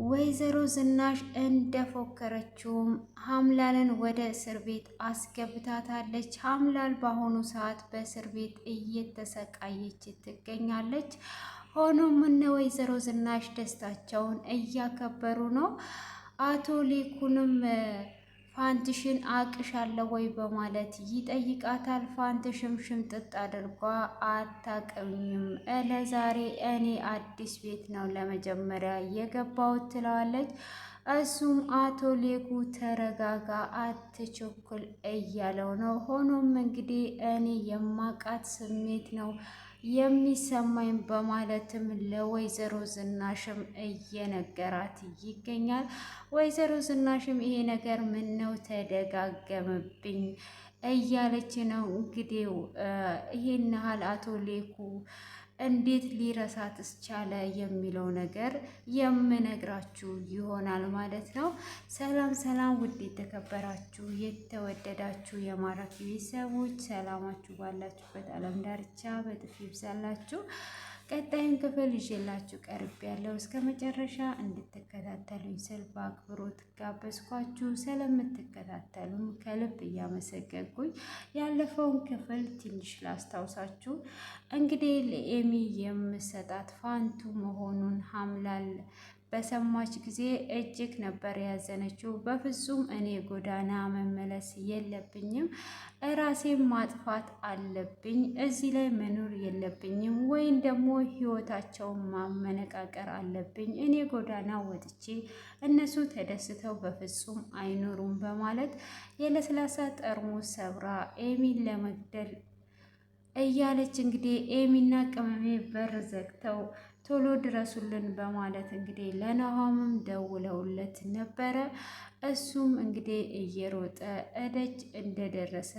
ወይዘሮ ዝናሽ እንደፎከረችውም ሀምላልን ወደ እስር ቤት አስገብታታለች። ሀምላል በአሁኑ ሰዓት በእስር ቤት እየተሰቃየች ትገኛለች። ሆኖም እነ ወይዘሮ ዝናሽ ደስታቸውን እያከበሩ ነው። አቶ ሌኩንም ፋንትሽን አቅሻለሁ ወይ በማለት ይጠይቃታል። ፋንትሽም ሽምጥጥ አድርጓ አታውቅኝም፣ ለዛሬ እኔ አዲስ ቤት ነው ለመጀመሪያ የገባሁት ትለዋለች። እሱም አቶ ሌኩ ተረጋጋ፣ አትቸኩል እያለው ነው። ሆኖም እንግዲህ እኔ የማቃት ስሜት ነው የሚሰማኝ በማለትም ለወይዘሮ ዝናሽም እየነገራት ይገኛል። ወይዘሮ ዝናሽም ይሄ ነገር ምን ነው ተደጋገመብኝ እያለች ነው። እንግዲህ ይሄን ያህል አቶ ሌኩ እንዴት ሊረሳትስ ቻለ የሚለው ነገር የምነግራችሁ ይሆናል ማለት ነው። ሰላም ሰላም! ውድ የተከበራችሁ የተወደዳችሁ የማራኪ ቤተሰቦች ሰላማችሁ ባላችሁበት ዓለም ዳርቻ በጥፍ ይብዛላችሁ። ቀጣዩን ክፍል ይዤላችሁ ቀርብ ያለው እስከ መጨረሻ እንድትከታተሉኝ ስል በአክብሮት ጋበዝኳችሁ። ስለምትከታተሉም ከልብ እያመሰገንኩኝ ያለፈውን ክፍል ትንሽ ላስታውሳችሁ። እንግዲህ ለኤሚ የምሰጣት ፋንቱ መሆኑን ሀምላል በሰማች ጊዜ እጅግ ነበር ያዘነችው። በፍጹም እኔ ጎዳና መመለስ የለብኝም፣ ራሴን ማጥፋት አለብኝ፣ እዚህ ላይ መኖር የለብኝም፣ ወይም ደግሞ ህይወታቸውን ማመነቃቀር አለብኝ። እኔ ጎዳና ወጥቼ እነሱ ተደስተው በፍጹም አይኖሩም በማለት የለስላሳ ጠርሙስ ሰብራ ኤሚን ለመግደል እያለች እንግዲህ ኤሚና ቅመሜ በር ዘግተው ቶሎ ድረሱልን በማለት እንግዲህ ለናሆምም ደውለውለት ነበረ። እሱም እንግዲህ እየሮጠ እደጅ እንደደረሰ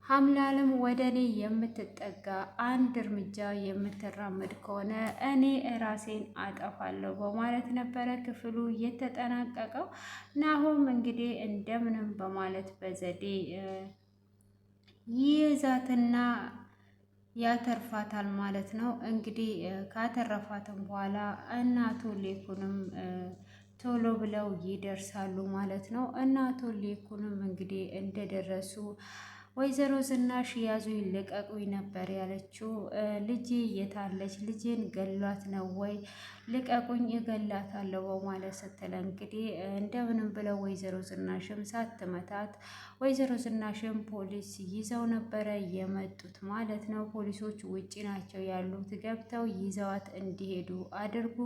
ሀምላልም ወደ እኔ የምትጠጋ አንድ እርምጃ የምትራመድ ከሆነ እኔ ራሴን አጠፋለሁ በማለት ነበረ ክፍሉ የተጠናቀቀው። ናሆም እንግዲህ እንደምንም በማለት በዘዴ ይይዛትና ያተርፋታል ማለት ነው። እንግዲህ ካተረፋትም በኋላ እናቱ ሌኩንም ቶሎ ብለው ይደርሳሉ ማለት ነው። እናቱ ሌኩንም እንግዲህ እንደደረሱ ወይዘሮ ዝናሽ ያዙኝ ልቀቁኝ ነበር ያለችው። ልጄ የታለች? ልጄን ገሏት ነው ወይ? ልቀቁኝ እገላታለሁ በማለት ስትል እንግዲህ እንደምንም ብለው ወይዘሮ ዝናሽም ሳትመታት ወይዘሮ ዝናሽም ፖሊስ ይዘው ነበረ የመጡት ማለት ነው። ፖሊሶች ውጪ ናቸው ያሉት፣ ገብተው ይዘዋት እንዲሄዱ አድርጉ፣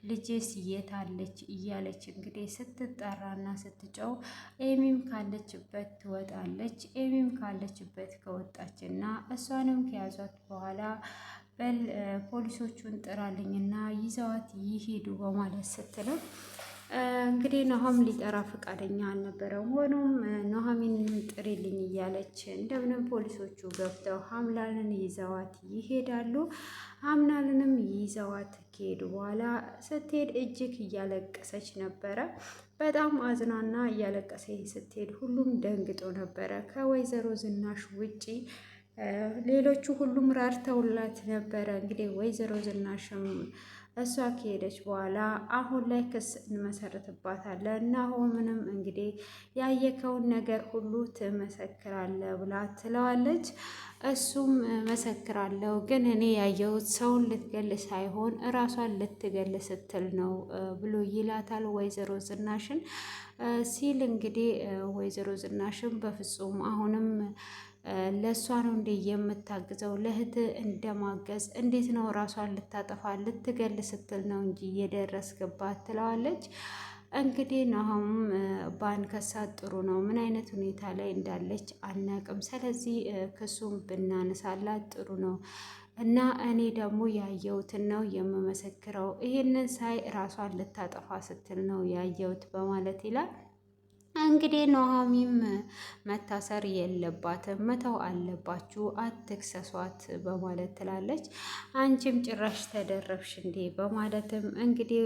ልጄስ የታለች እያለች እንግዲህ ስትጠራና ስትጨው ኤሚም ካለችበት ትወጣለች። ኤሚም ካለችበት ከወጣችና እሷንም ከያዟት በኋላ በል ፖሊሶቹን ጥራልኝና ይዘዋት ይሄዱ በማለት ስትለው እንግዲህ ኑሃም ሊጠራ ፈቃደኛ አልነበረም። ሆኖም ኑሃሚንን ጥሪልኝ እያለች እንደምንም ፖሊሶቹ ገብተው ሀምላልን ይዘዋት ይሄዳሉ። ሀምላልንም ይዘዋት ከሄዱ በኋላ ስትሄድ እጅግ እያለቀሰች ነበረ። በጣም አዝናና እያለቀሰች ስትሄድ ሁሉም ደንግጦ ነበረ ከወይዘሮ ዝናሽ ውጪ ሌሎቹ ሁሉም ራርተውላት ነበረ። እንግዲህ ወይዘሮ ዝናሽም እሷ ከሄደች በኋላ አሁን ላይ ክስ እንመሰርትባታለን፣ ናሆምንም እንግዲህ ያየከውን ነገር ሁሉ ትመሰክራለህ ብላ ትለዋለች። እሱም መሰክራለሁ፣ ግን እኔ ያየሁት ሰውን ልትገል ሳይሆን እራሷን ልትገል ስትል ነው ብሎ ይላታል ወይዘሮ ዝናሽን ሲል እንግዲህ ወይዘሮ ዝናሽን በፍጹም አሁንም ለእሷ ነው እንዴ የምታግዘው? ለእህት እንደማገዝ እንዴት ነው ራሷን ልታጠፋ ልትገል ስትል ነው እንጂ የደረስክባት ትለዋለች። እንግዲህ ናሆም ባንከሳት ጥሩ ነው፣ ምን አይነት ሁኔታ ላይ እንዳለች አናቅም፣ ስለዚህ ክሱም ብናነሳላት ጥሩ ነው እና እኔ ደግሞ ያየሁትን ነው የምመሰክረው፣ ይሄንን ሳይ ራሷን ልታጠፋ ስትል ነው ያየሁት በማለት ይላል። እንግዲህ ኑሃሚም መታሰር የለባትም መተው አለባችሁ፣ አትክሰሷት በማለት ትላለች። አንቺም ጭራሽ ተደረብሽ እንዴ በማለትም እንግዲህ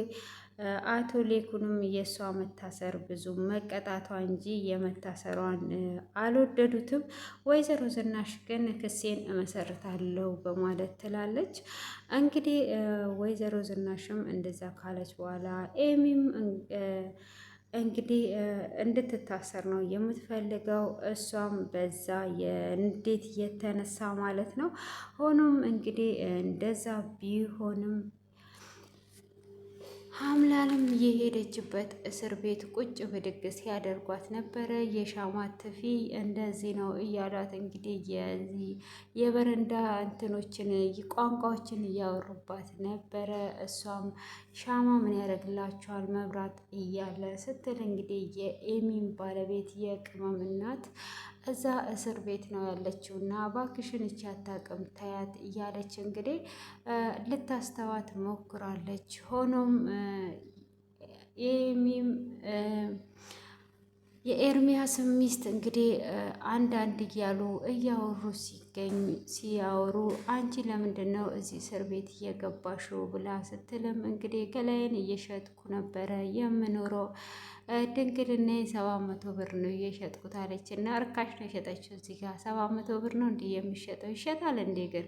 አቶ ሌኩንም የእሷ መታሰር ብዙ መቀጣቷ እንጂ የመታሰሯን አልወደዱትም። ወይዘሮ ዝናሽ ግን ክሴን እመሰርታለሁ በማለት ትላለች። እንግዲህ ወይዘሮ ዝናሽም እንደዛ ካለች በኋላ ኤሚም እንግዲህ እንድትታሰር ነው የምትፈልገው። እሷም በዛ የንዴት የተነሳ ማለት ነው። ሆኖም እንግዲህ እንደዛ ቢሆንም ሀምላልም የሄደችበት እስር ቤት ቁጭ ብድግ ሲያደርጓት ነበረ። የሻማት ትፊ እንደዚህ ነው እያሏት እንግዲህ የዚህ የበረንዳ እንትኖችን ቋንቋዎችን እያወሩባት ነበረ። እሷም ሻማ ምን ያደርግላችኋል መብራት እያለ ስትል እንግዲህ የኤሚን ባለቤት የቅመም እናት እዛ እስር ቤት ነው ያለችው እና እባክሽን እቺ አታውቅም ታያት እያለች እንግዲህ ልታስተዋት ሞክራለች። ሆኖም ኤሚም የኤርሚያስ ሚስት እንግዲህ አንዳንድ እያሉ እያወሩ ሲያወሩ አንቺ ለምንድን ነው እዚህ እስር ቤት እየገባሽው ብላ ስትልም እንግዲህ ገላዬን እየሸጥኩ ነበረ የምኖረው ድንግልና 700 ብር ነው እየሸጥኩት አለች። እና እርካሽ ነው የሸጠችው። እዚህ ጋር 700 ብር ነው እንዲህ የሚሸጠው? ይሸጣል እንዴ? ግን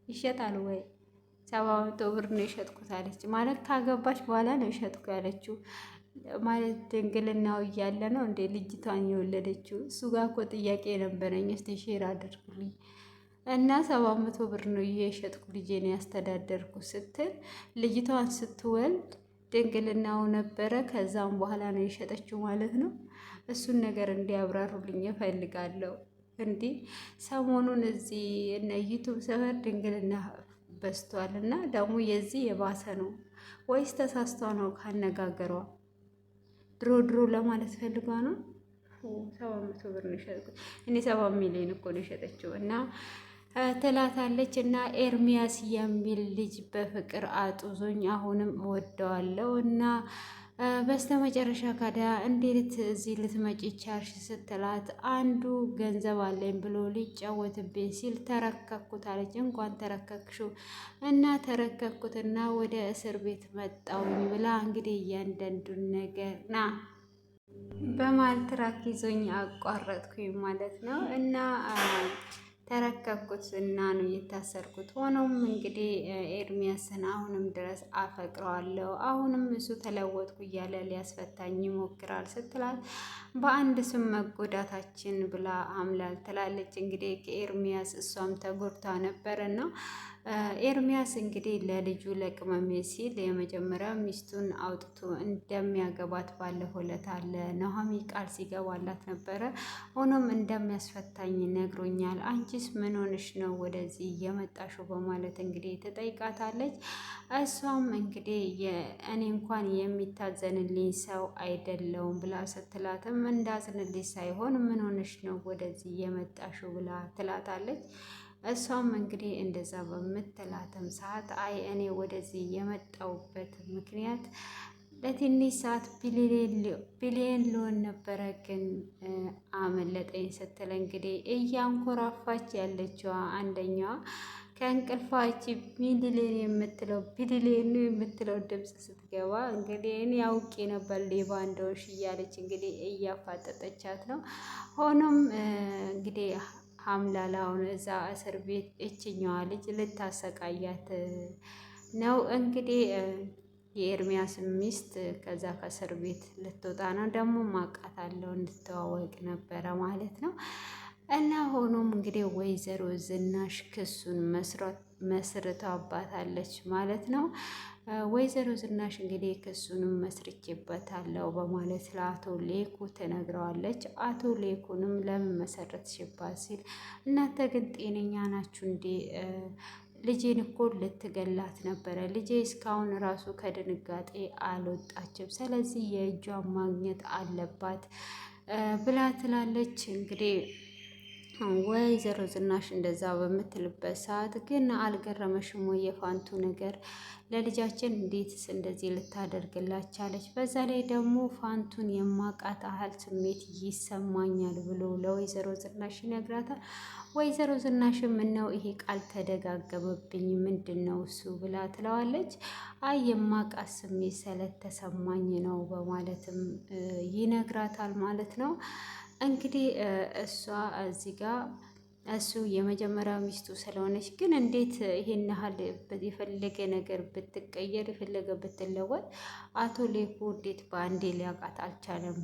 ይሸጣል ወይ? 700 ብር ነው የሸጥኩት አለች። ማለት ካገባች በኋላ ነው የሸጥኩ ያለችው። ማለት ድንግልናው እያለ ነው እንዴ ልጅቷን የወለደችው? እሱ ጋር እኮ ጥያቄ ነበረኝ። እስቲ ሼር አድርጉልኝ። እና 700 ብር ነው የሸጥኩ ልጄን ያስተዳደርኩ ስትል ልጅቷን ስትወልድ ድንግልናው ነበረ። ከዛም በኋላ ነው የሸጠችው ማለት ነው። እሱን ነገር እንዲያብራሩልኝ እፈልጋለሁ። እንዲህ ሰሞኑን እዚህ እነ ዩቱብ ሰፈር ድንግልና በስቷል እና ደግሞ የዚህ የባሰ ነው ወይስ ተሳስቷ ነው ካነጋገሯ? ድሮ ለማለት ፈልጓ ነው። 700 ብር ነው የሸጥኩት እኔ 7 ሚሊዮን እኮ ነው የሸጠችው እና ትላታለች። እና ኤርሚያስ የሚል ልጅ በፍቅር አጡዞኝ አሁንም እወደዋለሁ እና በስተመጨረሻ ካዳ እንዴት እዚህ ልትመጪ ቻልሽ ስትላት አንዱ ገንዘብ አለኝ ብሎ ሊጫወትብኝ ሲል ተረከኩት አለች። እንኳን ተረከክሽው እና ተረከኩትና ወደ እስር ቤት መጣውኝ ብላ እንግዲህ እያንዳንዱን ነገር ና በማል ትራክ ይዞኝ አቋረጥኩኝ ማለት ነው እና ተረከብኩት እና ነው የታሰርኩት። ሆኖም እንግዲህ ኤርሚያስን አሁንም ድረስ አፈቅረዋለሁ፣ አሁንም እሱ ተለወጥኩ እያለ ሊያስፈታኝ ይሞክራል ስትላት በአንድ ስም መጎዳታችን ብላ አምላል ትላለች። እንግዲህ ከኤርሚያስ እሷም ተጎድታ ነበረና ኤርሚያስ እንግዲህ ለልጁ ለቅመሜ ሲል የመጀመሪያ ሚስቱን አውጥቶ እንደሚያገባት ባለፈው ዕለት አለ ኑሃሚ ቃል ሲገባላት ነበረ። ሆኖም እንደሚያስፈታኝ ነግሮኛል። አንቺስ ምን ሆነሽ ነው ወደዚህ የመጣሽው? በማለት እንግዲህ ትጠይቃታለች። እሷም እንግዲህ እኔ እንኳን የሚታዘንልኝ ሰው አይደለውም ብላ ስትላትም እንዳዝንልኝ ሳይሆን ምን ሆነሽ ነው ወደዚህ የመጣሽው ብላ ትላታለች። እሷም እንግዲህ እንደዛ በምትላትም ሰዓት አይ እኔ ወደዚህ የመጣውበት ምክንያት ለትንሽ ሰዓት ቢሊየን ሊሆን ነበረ ግን አመለጠኝ ስትል እንግዲህ እያንኮራፋች ያለችዋ አንደኛዋ ከእንቅልፋች ሚሊዮን የምትለው ቢሊዮን የምትለው ድምፅ ስትገባ እንግዲህ እኔ አውቄ ነበር ሌባ እንደሆንሽ እያለች እንግዲህ እያፋጠጠቻት ነው። ሆኖም እንግዲህ ሀምላላውን እዛ እስር ቤት እችኛዋ ልጅ ልታሰቃያት ነው። እንግዲህ የኤርሚያስ ሚስት ከዛ ከእስር ቤት ልትወጣ ነው። ደግሞ ማቃታለው እንድትዋወቅ ነበረ ማለት ነው። እና ሆኖም እንግዲህ ወይዘሮ ዝናሽ ክሱን መስርታባታለች ማለት ነው። ወይዘሮ ዝናሽ እንግዲህ ክሱንም መስርቼበታለሁ በማለት ለአቶ ሌኩ ትነግረዋለች። አቶ ሌኩንም ለምን መሰረትሽባት ሲል እናንተ ግን ጤነኛ ናችሁ እንዴ? ልጄን እኮ ልትገላት ነበረ። ልጄ እስካሁን ራሱ ከድንጋጤ አልወጣችም። ስለዚህ የእጇን ማግኘት አለባት ብላ ትላለች። እንግዲህ ወይዘሮ ዝናሽ እንደዛ በምትልበት ሰዓት ግን አልገረመሽም ወይ የፋንቱ ነገር? ለልጃችን እንዴትስ እንደዚህ ልታደርግላት ቻለች? በዛ ላይ ደግሞ ፋንቱን የማቃት ያህል ስሜት ይሰማኛል ብሎ ለወይዘሮ ዝናሽ ይነግራታል። ወይዘሮ ዝናሽም ምነው ይሄ ቃል ተደጋገመብኝ ምንድን ነው እሱ ብላ ትለዋለች። አይ የማቃት ስሜት ስለተሰማኝ ነው በማለትም ይነግራታል ማለት ነው። እንግዲህ እሷ እዚህ ጋር እሱ የመጀመሪያ ሚስቱ ስለሆነች ግን እንዴት ይሄን ያህል የፈለገ ነገር ብትቀየር የፈለገ ብትለወጥ አቶ ሌኩ እንዴት በአንዴ ሊያውቃት አልቻለም?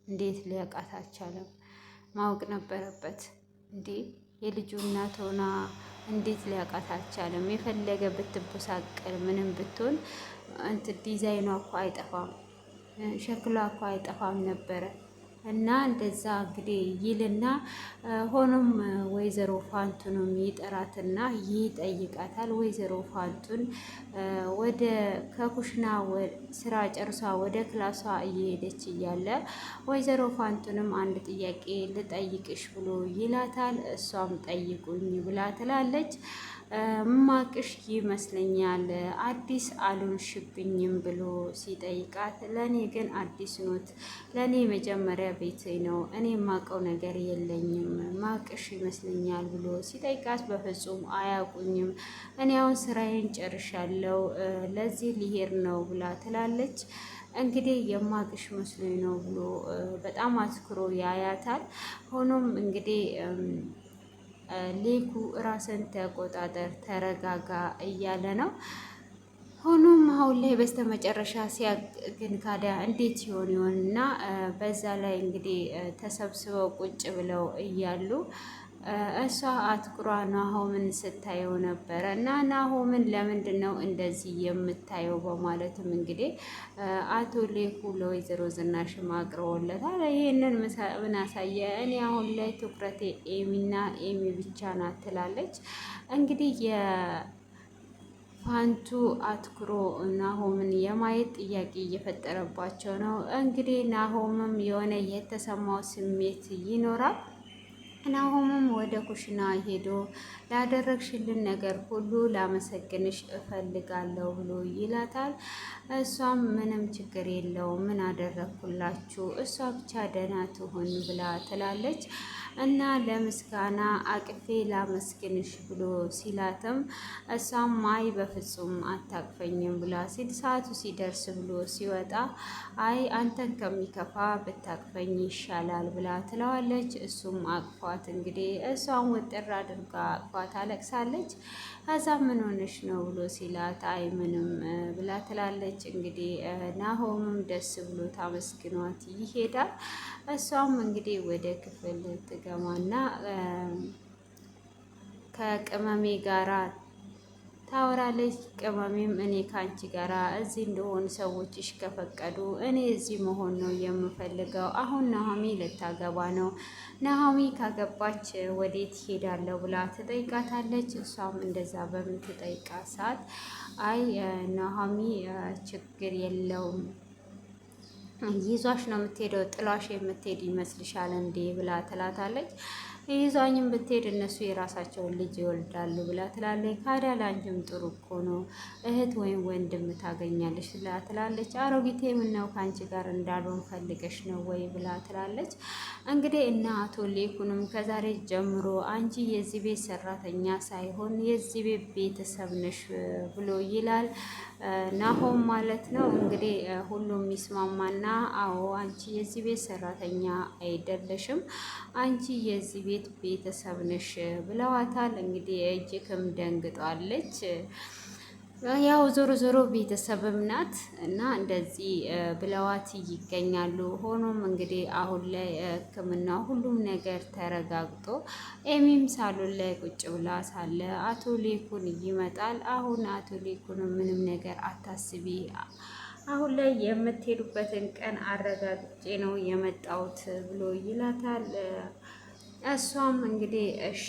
እንዴት ሊያውቃት አልቻለም? ማወቅ ነበረበት እንዴ? የልጁ እናት ሆና እንዴት ሊያውቃት አልቻለም? የፈለገ ብትበሳቀል ምንም ብትሆን እንትን ዲዛይኗ እኮ አይጠፋም፣ ሸክሏ እኮ አይጠፋም ነበረ። እና እንደዛ እንግዲህ ይልና ሆኖም ወይዘሮ ፋንቱንም ይጠራትና ይጠይቃታል። ወይዘሮ ፋንቱን ወደ ከኩሽና ስራ ጨርሳ ወደ ክላሷ እየሄደች እያለ ወይዘሮ ፋንቱንም አንድ ጥያቄ ልጠይቅሽ ብሎ ይላታል። እሷም ጠይቁኝ ብላ ትላለች። ማቅሽ ይመስለኛል አዲስ አልሆንሽብኝም ብሎ ሲጠይቃት፣ ለእኔ ግን አዲስ ኖት፣ ለእኔ መጀመሪያ ቤቴ ነው፣ እኔ ማቀው ነገር የለኝም፣ ማቅሽ ይመስለኛል ብሎ ሲጠይቃት፣ በፍጹም አያውቁኝም፣ እኔ አሁን ስራዬን ጨርሻለሁ፣ ለዚህ ሊሄድ ነው ብላ ትላለች። እንግዲህ የማቅሽ መስሎኝ ነው ብሎ በጣም አትኩሮ ያያታል። ሆኖም እንግዲህ ሌኩ ራስን ተቆጣጠር፣ ተረጋጋ እያለ ነው። ሆኖም አሁን ላይ በስተመጨረሻ ሲያግን ካዲያ እንዴት ይሆን እና በዛ ላይ እንግዲህ ተሰብስበው ቁጭ ብለው እያሉ እሷ አትኩሯ ናሆምን ስታየው ነበረ እና ናሆምን ለምንድን ነው እንደዚህ የምታየው በማለትም እንግዲህ አቶ ሌኩ ለወይዘሮ ዝናሽ አቅርቦለታል። ይሄንን ምን አሳየ? እኔ አሁን ላይ ትኩረቴ ኤሚና ኤሚ ብቻ ናት ትላለች። እንግዲህ ፋንቱ አትኩሮ ናሆምን የማየት ጥያቄ እየፈጠረባቸው ነው። እንግዲህ ናሆምም የሆነ የተሰማው ስሜት ይኖራል። ናሆምም ወደ ኩሽና ሄዶ ላደረግሽልን ነገር ሁሉ ላመሰግንሽ እፈልጋለሁ ብሎ ይላታል። እሷም ምንም ችግር የለውም ምን አደረግኩላችሁ፣ እሷ ብቻ ደህና ትሆን ብላ ትላለች። እና ለምስጋና አቅፌ ላመስግንሽ ብሎ ሲላትም እሷም አይ በፍጹም አታቅፈኝም ብላ ሲል ሰዓቱ ሲደርስ ብሎ ሲወጣ አይ አንተን ከሚከፋ ብታቅፈኝ ይሻላል ብላ ትለዋለች። እሱም አቅፏት እንግዲህ እሷን ውጥር አድርጋ አቅፏት አለቅሳለች። ከዛ ምን ሆነሽ ነው ብሎ ሲላት አይ ምንም ብላ ትላለች። እንግዲህ ናሆምም ደስ ብሎ ታመስግኗት ይሄዳል። እሷም እንግዲህ ወደ ክፍል ትገባና ከቅመሜ ጋራ ታወራለች። ቅመሜም እኔ ከአንቺ ጋራ እዚህ እንደሆን ሰዎችሽ ከፈቀዱ እኔ እዚህ መሆን ነው የምፈልገው። አሁን ናሆሚ ልታገባ ነው። ናሆሚ ካገባች ወዴት ሄዳለሁ ብላ ትጠይቃታለች። እሷም እንደዛ በምትጠይቃት ሰዓት አይ ናሆሚ ችግር የለውም ይዟሽ ነው የምትሄደው፣ ጥሏሽ የምትሄድ ይመስልሻል እንዴ ብላ ትላታለች። ይዟኝም ብትሄድ እነሱ የራሳቸውን ልጅ ይወልዳሉ ብላ ትላለች። ካዲያ ለአንቺም ጥሩ እኮ ነው እህት ወይም ወንድም ታገኛለች ብላ ትላለች። አሮጊቴ ምነው ከአንቺ ጋር እንዳልሆን ፈልገሽ ነው ወይ ብላ ትላለች። እንግዲህ እና አቶ ሌኩንም ከዛሬ ጀምሮ አንቺ የዚህ ቤት ሰራተኛ ሳይሆን የዚህ ቤት ቤተሰብ ነሽ ብሎ ይላል ናሆም ማለት ነው። እንግዲህ ሁሉም ይስማማና አዎ አንቺ የዚህ ቤት ሰራተኛ አይደለሽም፣ አንቺ የዚህ ቤት ቤተሰብ ነሽ ብለዋታል። እንግዲህ እጅግም ደንግጧለች። ያው ዞሮ ዞሮ ቤተሰብም ናት እና እንደዚህ ብለዋት ይገኛሉ። ሆኖም እንግዲህ አሁን ላይ ሕክምና ሁሉም ነገር ተረጋግጦ ኤሚም ሳሎን ላይ ቁጭ ብላ ሳለ አቶ ሌኩን ይመጣል። አሁን አቶ ሌኩን ምንም ነገር አታስቢ፣ አሁን ላይ የምትሄዱበትን ቀን አረጋግጬ ነው የመጣሁት ብሎ ይላታል። እሷም እንግዲህ እሺ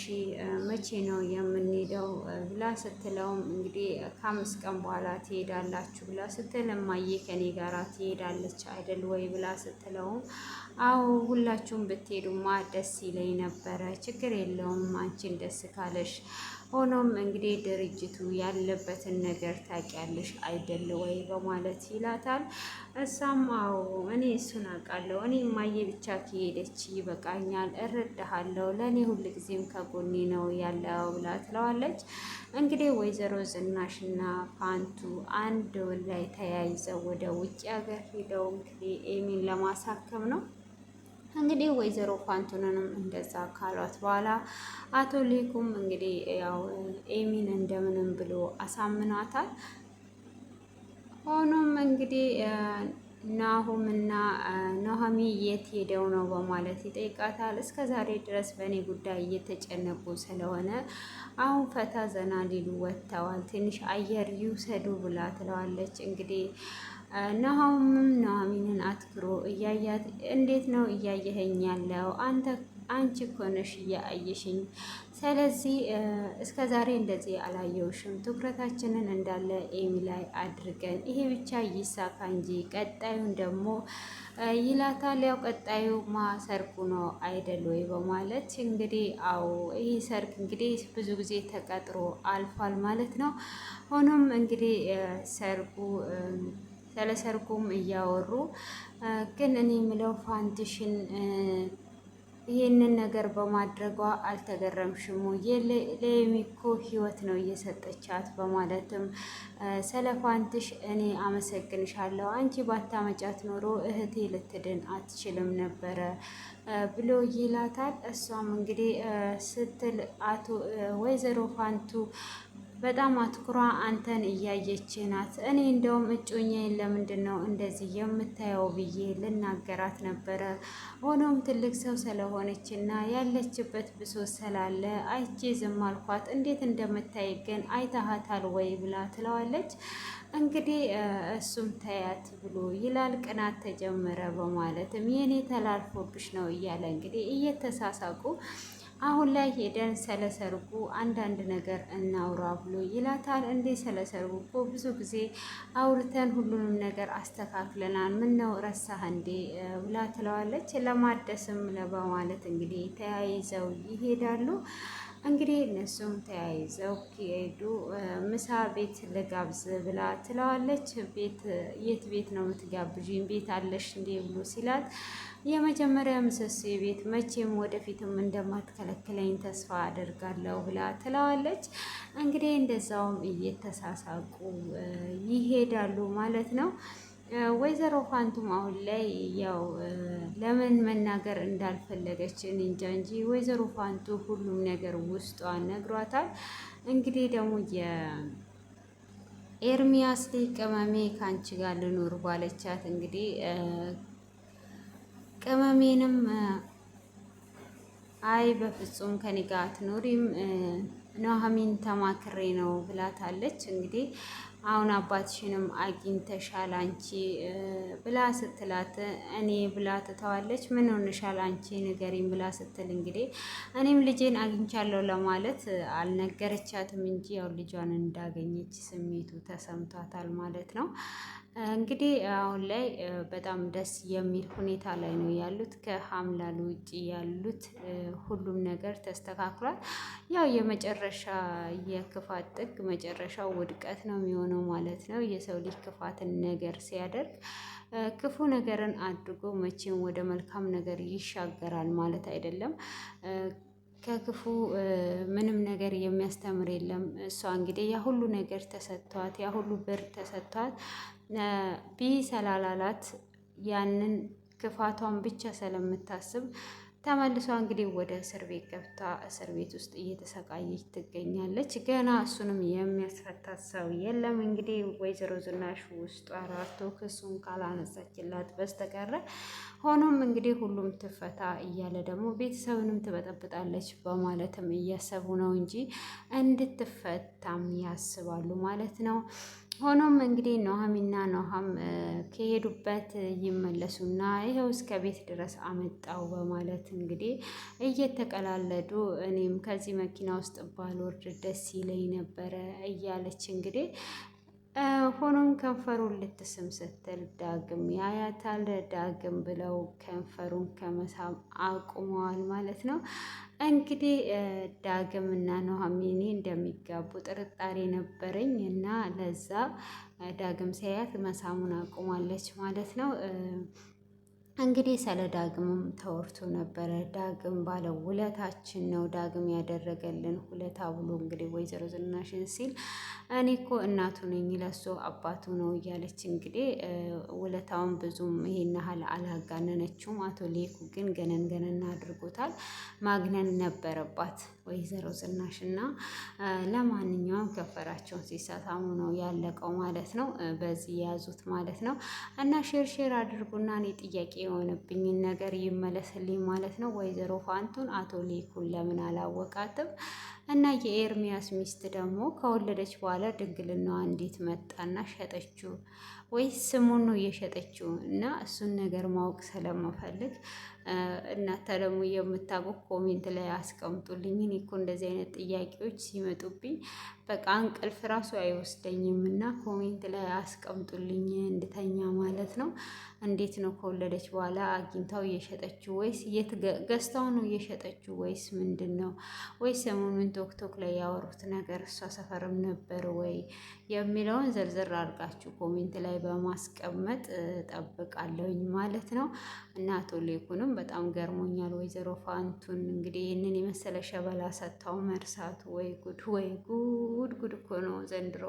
መቼ ነው የምንሄደው ብላ ስትለውም እንግዲህ ከ5 ቀን በኋላ ትሄዳላችሁ ብላ ስትል እማዬ ከኔ ጋራ ትሄዳለች አይደል ወይ ብላ ስትለውም አዎ ሁላችሁም ብትሄዱማ ደስ ይለኝ ነበረ፣ ችግር የለውም አንቺን ደስ ካለሽ። ሆኖም እንግዲህ ድርጅቱ ያለበትን ነገር ታውቂያለሽ አይደል ወይ በማለት ይላታል። እሷም አዎ እኔ እሱን አውቃለሁ፣ እኔ እማዬ ብቻ ከሄደች ይበቃኛል፣ እረዳሃለሁ፣ ለእኔ ሁልጊዜም ከጎኔ ነው ያለው ብላ ትለዋለች። እንግዲህ ወይዘሮ ዝናሽና ፋንቱ አንድ ላይ ተያይዘው ወደ ውጭ ሀገር ሄደው እንግዲህ ኤሚን ለማሳከም ነው። እንግዲህ ወይዘሮ ፋንቱንንም እንደዛ ካሏት በኋላ አቶ ሌኩም እንግዲህ ያው ኤሚን እንደምንም ብሎ አሳምኗታል። ሆኖም እንግዲህ ናሁም እና ኑሃሚ የት ሄደው ነው በማለት ይጠይቃታል። እስከ ዛሬ ድረስ በእኔ ጉዳይ እየተጨነቁ ስለሆነ አሁን ፈታ ዘና ሊሉ ወጥተዋል፣ ትንሽ አየር ይውሰዱ ብላ ትለዋለች። እንግዲህ ናሁምም ኑሃሚንን አትክሮ እያያት እንዴት ነው እያየኸኝ ያለው አንቺ እኮ ነሽ እያየሽኝ። ስለዚህ እስከ ዛሬ እንደዚህ አላየውሽም። ትኩረታችንን እንዳለ ኤሚ ላይ አድርገን ይሄ ብቻ ይሳካ እንጂ ቀጣዩን ደግሞ ይላታል። ያው ቀጣዩ ሰርጉ ነው አይደል ወይ በማለት እንግዲህ አዎ ይህ ሰርግ እንግዲህ ብዙ ጊዜ ተቀጥሮ አልፏል ማለት ነው። ሆኖም እንግዲህ ስለ ሰርጉም እያወሩ ግን እኔ የምለው ፋንትሽን ይህንን ነገር በማድረጓ አልተገረምሽም? ለኤሚ እኮ ህይወት ነው እየሰጠቻት በማለትም ስለ ፋንትሽ እኔ አመሰግንሻለሁ፣ አንቺ ባታመጫት ኖሮ እህቴ ልትድን አትችልም ነበረ ብሎ ይላታል። እሷም እንግዲህ ስትል ወይዘሮ ፋንቱ በጣም አትኩራ አንተን እያየች ናት። እኔ እንደውም እጮኛዬን ለምንድን ነው እንደዚህ የምታየው ብዬ ልናገራት ነበረ። ሆኖም ትልቅ ሰው ስለሆነች እና ያለችበት ብሶት ስላለ አይቼ ዝም አልኳት። እንዴት እንደምታይ ግን አይተሃታል ወይ ብላ ትለዋለች። እንግዲህ እሱም ተያት ብሎ ይላል። ቅናት ተጀመረ በማለትም የኔ ተላልፎብሽ ነው እያለ እንግዲህ እየተሳሳቁ አሁን ላይ ሄደን ስለሰርጉ አንዳንድ ነገር እናውራ ብሎ ይላታል። እንዴ ስለሰርጉ እኮ ብዙ ጊዜ አውርተን ሁሉንም ነገር አስተካክለናል፣ ምን ነው ረሳህ እንዴ ብላ ትለዋለች። ለማደስም በማለት እንግዲህ ተያይዘው ይሄዳሉ። እንግዲህ እነሱም ተያይዘው ከሄዱ ምሳ ቤት ልጋብዝ ብላ ትለዋለች። የት ቤት ነው የምትጋብዥኝ? ቤት አለሽ እንዴ ብሎ ሲላት የመጀመሪያ ምሰሶ ቤት መቼም ወደፊትም እንደማትከለክለኝ ተስፋ አደርጋለሁ ብላ ትለዋለች። እንግዲህ እንደዛውም እየተሳሳቁ ይሄዳሉ ማለት ነው። ወይዘሮ ፋንቱም አሁን ላይ ያው ለምን መናገር እንዳልፈለገች እንጃ እንጂ ወይዘሮ ፋንቱ ሁሉም ነገር ውስጧ ነግሯታል። እንግዲህ ደግሞ የኤርሚያስ ቅመሜ ከአንቺ ጋር ልኑር ባለቻት እንግዲህ ቅመሜንም አይ በፍጹም ከኔ ጋር አትኖሪም ኑሃሚን ተማክሬ ነው ብላታለች። እንግዲህ አሁን አባትሽንም አግኝተሻል አንቺ ብላ ስትላት እኔ ብላ ትተዋለች። ምን ሆነሻል አንቺ ንገሪኝ ብላ ስትል እንግዲህ እኔም ልጄን አግኝቻለሁ ለማለት አልነገረቻትም እንጂ ያው ልጇን እንዳገኘች ስሜቱ ተሰምቷታል ማለት ነው። እንግዲህ አሁን ላይ በጣም ደስ የሚል ሁኔታ ላይ ነው ያሉት። ከሀምላሉ ውጭ ያሉት ሁሉም ነገር ተስተካክሏል። ያው የመጨረሻ የክፋት ጥግ መጨረሻው ውድቀት ነው የሚሆነው ማለት ነው። የሰው ልጅ ክፋትን ነገር ሲያደርግ ክፉ ነገርን አድርጎ መቼም ወደ መልካም ነገር ይሻገራል ማለት አይደለም። ከክፉ ምንም ነገር የሚያስተምር የለም። እሷ እንግዲህ ያ ሁሉ ነገር ተሰጥቷት ያ ሁሉ ብር ተሰጥቷት ቢሰላላላት ያንን ክፋቷን ብቻ ስለምታስብ ተመልሷ እንግዲህ ወደ እስር ቤት ገብታ እስር ቤት ውስጥ እየተሰቃየች ትገኛለች። ገና እሱንም የሚያስፈታት ሰው የለም። እንግዲህ ወይዘሮ ዝናሽ ውስጡ አራርቶ ክሱን ካላነሳችላት በስተቀረ ሆኖም እንግዲህ ሁሉም ትፈታ እያለ ደግሞ ቤተሰብንም ትበጠብጣለች በማለትም እያሰቡ ነው እንጂ እንድትፈታም ያስባሉ ማለት ነው። ሆኖም እንግዲህ ኑሃሚንና ኑሃም ከሄዱበት ይመለሱና ይኸው እስከ ቤት ድረስ አመጣው በማለት እንግዲህ እየተቀላለዱ እኔም ከዚህ መኪና ውስጥ ባልወርድ ደስ ይለኝ ነበረ እያለች እንግዲህ ሆኖም ከንፈሩን ልትስም ስትል ዳግም ያያታል። ዳግም ብለው ከንፈሩን ከመሳም አቁመዋል ማለት ነው። እንግዲህ ዳግም እና ኑሃሚን እንደሚጋቡ ጥርጣሬ ነበረኝ እና ለዛ ዳግም ሲያያት መሳሙን አቁማለች ማለት ነው። እንግዲህ ስለ ዳግምም ተወርቶ ነበረ። ዳግም ባለ ውለታችን ነው ዳግም ያደረገልን ውለታ ብሎ እንግዲህ ወይዘሮ ዝናሽን ሲል እኔ እኮ እናቱ ነኝ ለሱ አባቱ ነው እያለች እንግዲህ ውለታውን ብዙም ይሄን ያህል አላጋነነችውም። አቶ ሌኩ ግን ገነን ገነን አድርጎታል። ማግነን ነበረባት ወይዘሮ ዝናሽ እና ለማንኛውም ከፈራቸውን ሲሳሳሙ ነው ያለቀው ማለት ነው። በዚህ የያዙት ማለት ነው። እና ሼር አድርጉና እኔ ጥያቄ የሆነብኝን ነገር ይመለስልኝ ማለት ነው። ወይዘሮ ፋንቱን አቶ ሌኩን ለምን አላወቃትም? እና የኤርሚያስ ሚስት ደግሞ ከወለደች በኋላ ድንግልናዋ እንዴት መጣና ሸጠችው? ወይስ ስሙን ነው እየሸጠችው? እና እሱን ነገር ማወቅ ስለምፈልግ እናንተ ደግሞ የምታውቁ ኮሜንት ላይ አስቀምጡልኝ። እኔ እኮ እንደዚህ አይነት ጥያቄዎች ሲመጡብኝ በቃ እንቅልፍ ራሱ አይወስደኝም እና ኮሜንት ላይ አስቀምጡልኝ እንድተኛ ማለት ነው። እንዴት ነው ከወለደች በኋላ አግኝታው እየሸጠችው ወይስ የት ገዝታው ነው እየሸጠችው ወይስ ምንድን ነው? ወይስ ሰሞኑን ቶክቶክ ላይ ያወሩት ነገር እሷ ሰፈርም ነበር ወይ የሚለውን ዝርዝር አድርጋችሁ ኮሜንት ላይ በማስቀመጥ ጠብቃለሁኝ ማለት ነው። እና አቶ ሌኩንም በጣም ገርሞኛል። ወይዘሮ ፋንቱን እንግዲህ ይህንን የመሰለ ሸበላ ሰጥታው መርሳቱ ወይ ጉድ! ወይ ጉድ! ጉድ እኮ ነው ዘንድሮ።